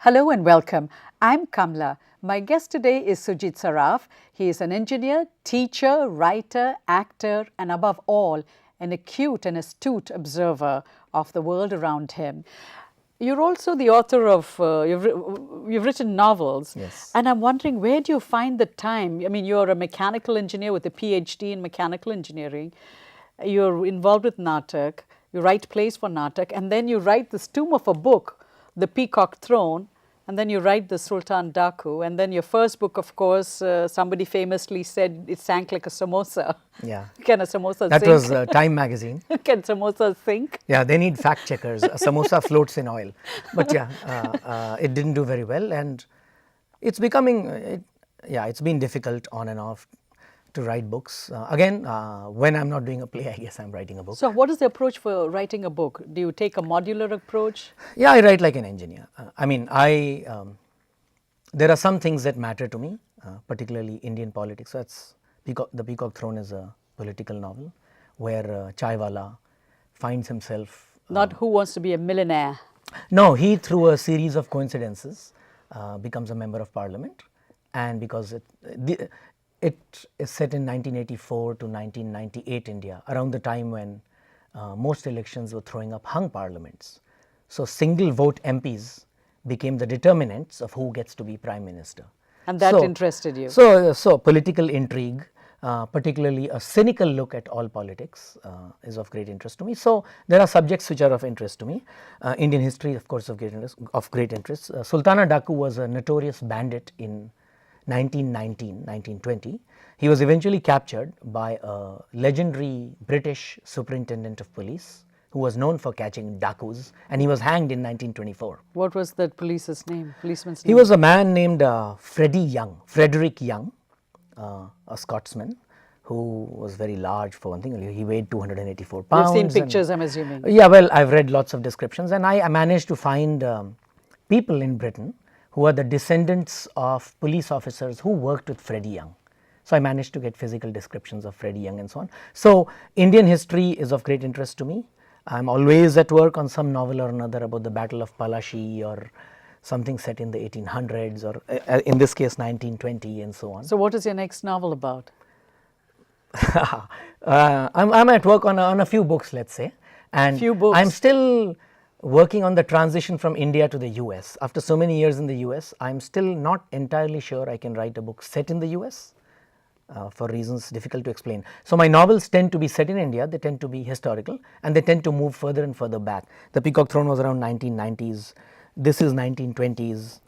Hello and welcome. I'm Kamla. My guest today is Sujit Saraf. He is an engineer, teacher, writer, actor, and above all, an acute and astute observer of the world around him. You're also the author of, you've written novels. Yes. And I'm wondering, where do you find the time? I mean, you're a mechanical engineer with a PhD in mechanical engineering. You're involved with Naatak. You write plays for Naatak. And then you write this tomb of a book, The Peacock Throne. And then you write the Sultana Daku. And then your first book, of course, somebody famously said it sank like a samosa. Yeah. Can a samosa That sink? was Time magazine. Can samosas sink? Yeah, they need fact checkers. A samosa floats in oil. But yeah, it didn't do very well. And it's becoming, it's been difficult on and off to write books. Again, when I'm not doing a play, I guess I'm writing a book. So what is the approach for writing a book? Do you take a modular approach? Yeah, I write like an engineer. There are some things that matter to me, particularly Indian politics. So that's The Peacock Throne is a political novel where Chaiwala finds himself. Not Who Wants to Be a Millionaire. No, he through a series of coincidences becomes a member of parliament, and because it is set in 1984 to 1998 India, around the time when most elections were throwing up hung parliaments. So single vote MPs became the determinants of who gets to be prime minister. And that interested you? So political intrigue, particularly a cynical look at all politics is of great interest to me. So there are subjects which are of interest to me. Indian history, of course, of great interest. Sultana Daku was a notorious bandit in 1920. He was eventually captured by a legendary British superintendent of police who was known for catching Dakus, and he was hanged in 1924. What was that policeman's name? He was a man named Frederick Young, a Scotsman, who was very large for one thing. He weighed 284 pounds. You've seen pictures, I'm assuming. Yeah, well, I've read lots of descriptions, and I managed to find people in Britain who are the descendants of police officers who worked with Freddie Young. So I managed to get physical descriptions of Freddie Young and so on. So Indian history is of great interest to me. I'm always at work on some novel or another about the Battle of Palashi or something set in the 1800s or in this case 1920 and so on. So what is your next novel about? I'm at work on a few books, let's say. And few books. I'm still working on the transition from India to the US. After so many years in the US, I'm still not entirely sure I can write a book set in the US for reasons difficult to explain. So my novels tend to be set in India, they tend to be historical, and they tend to move further and further back. The Peacock Throne was around 1990s, this is 1920s.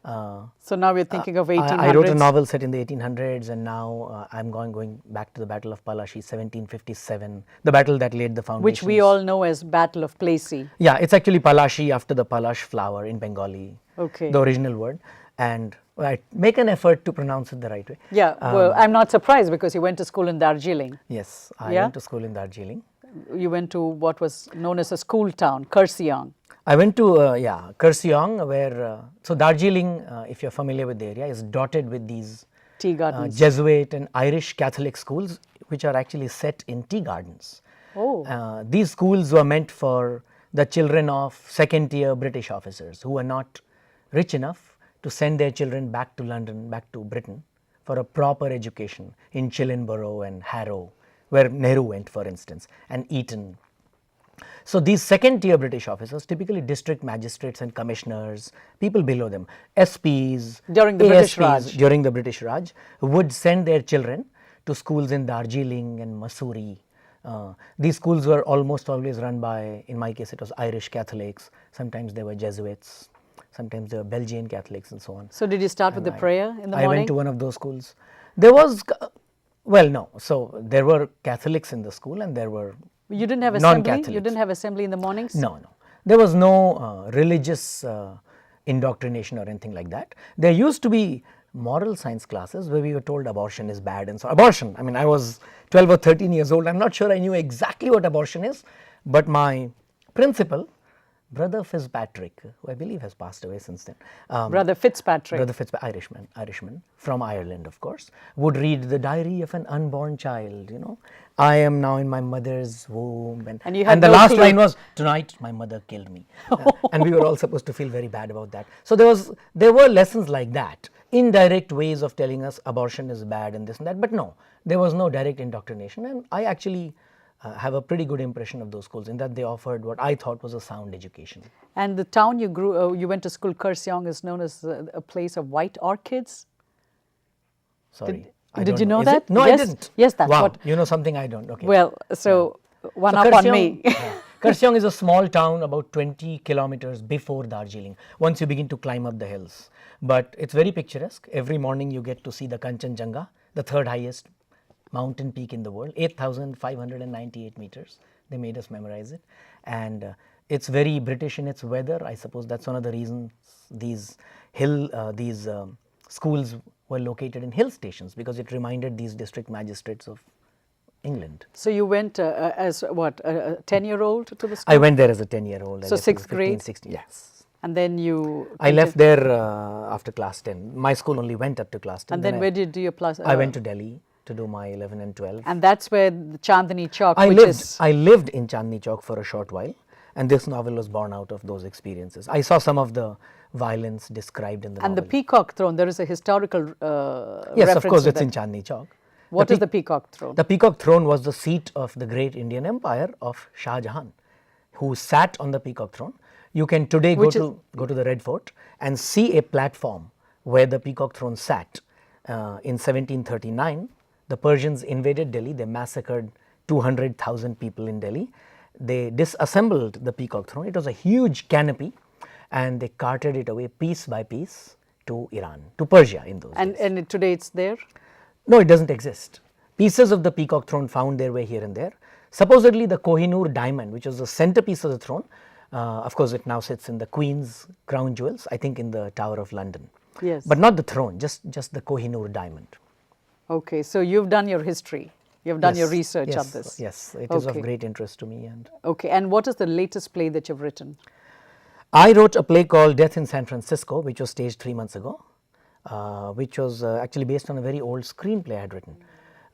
So now we're thinking of 1800s. I wrote a novel set in the 1800s, and now I'm going back to the Battle of Palashi, 1757, the battle that laid the foundation. Which we all know as Battle of Plassey. Yeah, it's actually Palashi after the Palash flower in Bengali, okay, the original word, and I make an effort to pronounce it the right way. Yeah, well, I'm not surprised because you went to school in Darjeeling. Yes, I went to school in Darjeeling. You went to what was known as a school town, Kurseong. I went to, Kurseong, where, so Darjeeling, if you're familiar with the area, is dotted with these tea gardens. Jesuit and Irish Catholic schools, which are actually set in tea gardens. Oh. These schools were meant for the children of second-tier British officers who were not rich enough to send their children back to London, back to Britain, for a proper education in Chillinborough and Harrow, where Nehru went, for instance, and Eton. So these second-tier British officers, typically district magistrates and commissioners, people below them, SPs, during the British Raj, during the British Raj, would send their children to schools in Darjeeling and Mussoorie. These schools were almost always run by, in my case, it was Irish Catholics. Sometimes they were Jesuits. Sometimes they were Belgian Catholics and so on. So did you start with the prayer in the morning? I went to one of those schools. There was, well, no. So there were Catholics in the school and there were You didn't have assembly? non-Catholics. You didn't have assembly in the mornings? No. There was no religious indoctrination or anything like that. There used to be moral science classes where we were told abortion is bad and so abortion. I mean, I was 12 or 13 years old. I'm not sure I knew exactly what abortion is, but my principal Brother Fitzpatrick, who I believe has passed away since then. Brother Fitzpatrick. Brother Fitzpatrick, Irishman from Ireland, of course, would read the diary of an unborn child. You know, I am now in my mother's womb, And you had the no last clue. line was, "Tonight my mother killed me," and we were all supposed to feel very bad about that. So there were lessons like that, indirect ways of telling us abortion is bad and this and that. But no, there was no direct indoctrination, and I actually have a pretty good impression of those schools in that they offered what I thought was a sound education. And the town you went to school, Kurseong, is known as a place of white orchids. Sorry. Did you know Is that? it? No, Yes. I didn't. Yes, that's wow. what. You know something I don't. Okay. Well, so one So up on me. Kurseong is a small town about 20 kilometers before Darjeeling, once you begin to climb up the hills. But it's very picturesque. Every morning you get to see the Kanchenjunga, the third highest mountain peak in the world, 8,598 meters. They made us memorize it. And it's very British in its weather. I suppose that's one of the reasons these schools were located in hill stations, because it reminded these district magistrates of England. So you went as what, a 10-year-old to the school? I went there as a 10-year-old. So sixth grade? 16, yes. And then you... I left there after class 10. My school only went up to class 10. And then where did you do your plus? I went to Delhi to do my 11 and 12. And that's where the Chandni Chowk, I which lived in Chandni Chowk for a short while, and this novel was born out of those experiences. I saw some of the violence described in the And the novel. Peacock Throne, there is a historical Yes, reference of course, to it's that. in Chandni Chowk. What is the Peacock Throne? The Peacock Throne was the seat of the great Indian Empire of Shah Jahan, who sat on the Peacock Throne. You can today go to the Red Fort and see a platform where the Peacock Throne sat. In 1739, the Persians invaded Delhi. They massacred 200,000 people in Delhi. They disassembled the Peacock Throne. It was a huge canopy, and they carted it away piece by piece to Iran, to Persia in those days. And today it's there? No, it doesn't exist. Pieces of the Peacock Throne found their way here and there. Supposedly the Kohinoor diamond, which was the centerpiece of the throne, of course it now sits in the Queen's crown jewels, I think in the Tower of London. Yes. But not the throne, just the Kohinoor diamond. Okay, so you've done your history. You've done your research on this. Yes, it is of great interest to me. And Okay, and what is the latest play that you've written? I wrote a play called Death in San Francisco, which was staged 3 months ago, which was actually based on a very old screenplay I had written.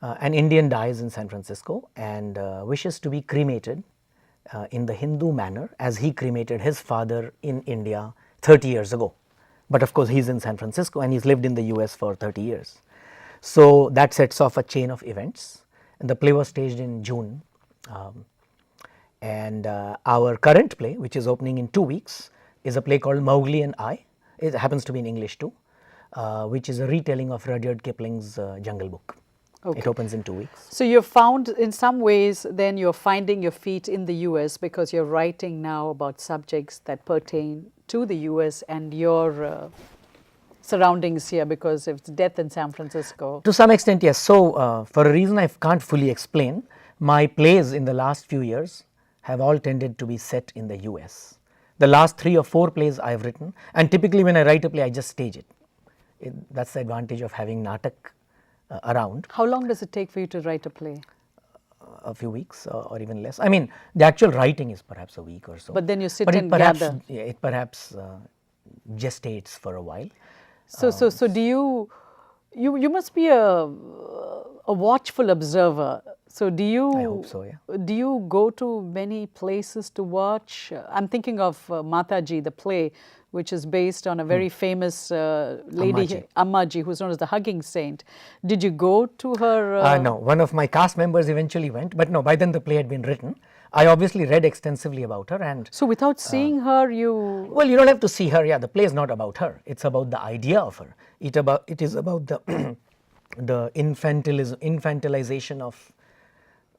An Indian dies in San Francisco and wishes to be cremated in the Hindu manner as he cremated his father in India 30 years ago. But of course, he's in San Francisco and he's lived in the US for 30 years. So that sets off a chain of events. And the play was staged in June. And our current play, which is opening in 2 weeks, is a play called Mowgli and I. It happens to be in English too, which is a retelling of Rudyard Kipling's Jungle Book. Okay. It opens in 2 weeks. So you've found, in some ways, then you're finding your feet in the US because you're writing now about subjects that pertain to the US and your surroundings here, because it's death in San Francisco. To some extent, yes. So, for a reason I can't fully explain, my plays in the last few years have all tended to be set in the US. The last 3 or 4 plays I've written, and typically when I write a play, I just stage it. That's the advantage of having Naatak around. How long does it take for you to write a play? A few weeks or even less. I mean, the actual writing is perhaps a week or so. But then you sit But and perhaps, gather. yeah, it perhaps gestates for a while. So do you must be a watchful observer. So do you? I hope so, yeah. Do you go to many places to watch? I'm thinking of Mataji, the play, which is based on a very famous lady, Ammaji, who's known as the Hugging Saint. Did you go to her? No, one of my cast members eventually went, but no, by then the play had been written. I obviously read extensively about her, and So without seeing her, you... well, you don't have to see her. Yeah, the play is not about her. It's about the idea of her. It is about the the infantilization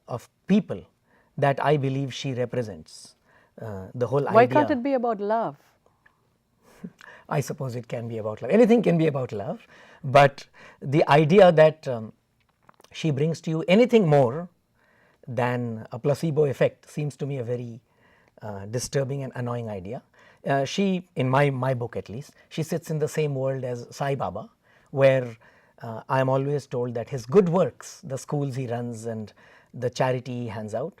of people that I believe she represents. The whole idea. Why can't it be about love? I suppose it can be about love. Anything can be about love, but the idea that she brings to you anything more than a placebo effect seems to me a very disturbing and annoying idea. She, in my book at least, she sits in the same world as Sai Baba, where I am always told that his good works, the schools he runs and the charity he hands out,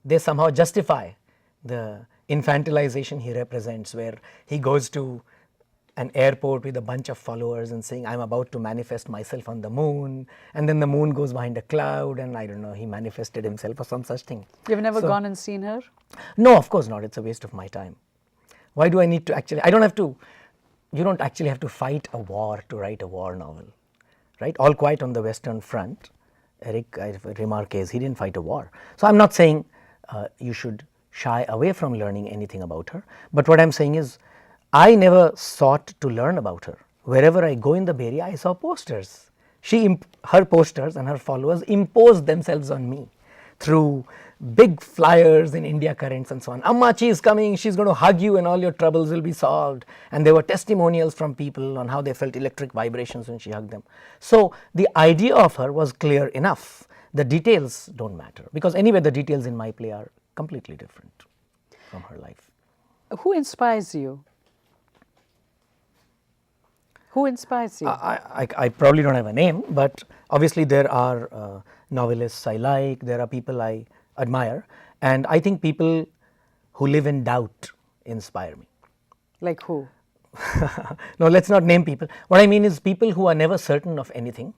they somehow justify the infantilization he represents, where he goes to an airport with a bunch of followers and saying, I'm about to manifest myself on the moon, and then the moon goes behind a cloud, and I don't know, he manifested himself or some such thing. You've never gone and seen her? No, of course not. It's a waste of my time. Why do I need to actually, I don't have to, you don't actually have to fight a war to write a war novel, right? All Quiet on the Western Front, Eric Remarques, he didn't fight a war. So I'm not saying you should shy away from learning anything about her, but what I'm saying is, I never sought to learn about her. Wherever I go in the Bay Area, I saw posters. Her posters and her followers imposed themselves on me through big flyers in India Currents and so on. Ammachi is coming, she's going to hug you and all your troubles will be solved. And there were testimonials from people on how they felt electric vibrations when she hugged them. So the idea of her was clear enough. The details don't matter, because anyway the details in my play are completely different from her life. Who inspires you? Who inspires you? I probably don't have a name, but obviously there are novelists I like, there are people I admire, and I think people who live in doubt inspire me. Like who? No, let's not name people. What I mean is people who are never certain of anything,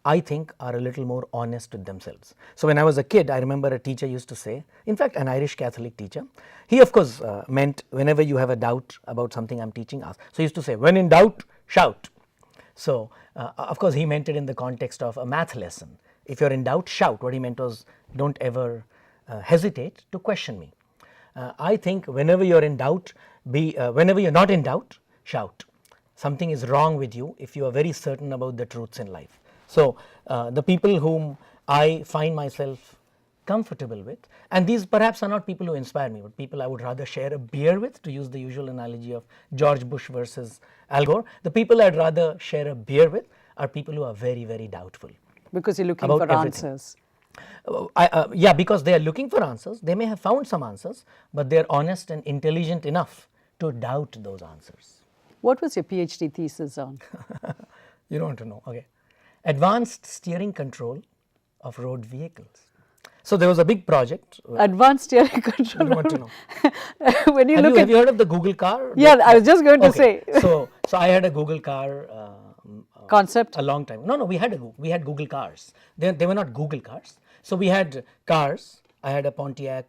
I think are a little more honest with themselves. So when I was a kid, I remember a teacher used to say, in fact an Irish Catholic teacher, he of course meant whenever you have a doubt about something I'm teaching, ask. So he used to say, when in doubt, shout. So of course he meant it in the context of a math lesson. If you're in doubt, shout. What he meant was, don't ever hesitate to question me. I think whenever you're in doubt, whenever you're not in doubt, shout. Something is wrong with you if you are very certain about the truths in life. So the people whom I find myself comfortable with, and these perhaps are not people who inspire me, but people I would rather share a beer with, to use the usual analogy of George Bush versus Al Gore. The people I'd rather share a beer with are people who are very, very doubtful. Because you're looking for answers. Yeah, because they are looking for answers. They may have found some answers, but they are honest and intelligent enough to doubt those answers. What was your PhD thesis on? You don't want to know. Okay. Advanced steering control of road vehicles. So there was a big project. Advanced steering control. You want to know. When you have you heard of the Google car? Yeah, I was just going to say. So I had a Google car concept a long time. No, we had Google cars. They were not Google cars. So we had cars. I had a Pontiac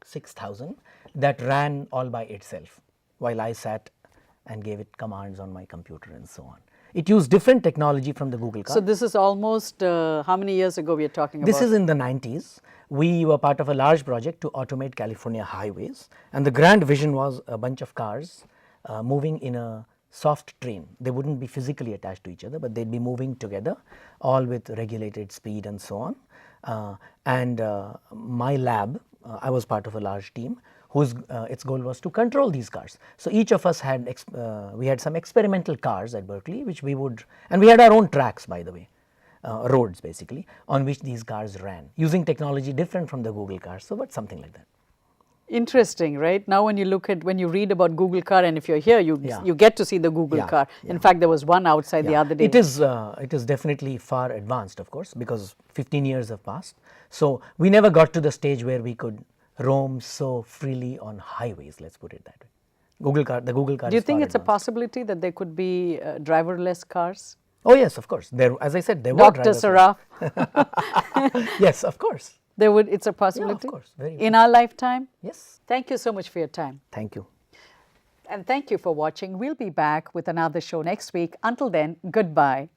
6000 that ran all by itself while I sat and gave it commands on my computer and so on. It used different technology from the Google car. So this is almost how many years ago we are talking about? This is in the 90s. We were part of a large project to automate California highways, and the grand vision was a bunch of cars moving in a soft train. They wouldn't be physically attached to each other, but they'd be moving together, all with regulated speed and so on. My lab, I was part of a large team whose its goal was to control these cars. So each of us had we had some experimental cars at Berkeley, which we would, and we had our own tracks, by the way, roads basically, on which these cars ran, using technology different from the Google cars. So, but something like that. Interesting, right? Now when you read about Google car, and if you're here, you get to see the Google car. In fact, there was one outside the other day. It is definitely far advanced, of course, because 15 years have passed. So we never got to the stage where we could roam so freely on highways, let's put it that way. The Google car. Do you think it's a possibility that there could be driverless cars? Oh yes, of course. There, as I said, there were Dr. Saraf. Yes, of course. It's a possibility? Yeah, of course. Very in our lifetime? Yes. Thank you so much for your time. Thank you. And thank you for watching. We'll be back with another show next week. Until then, goodbye.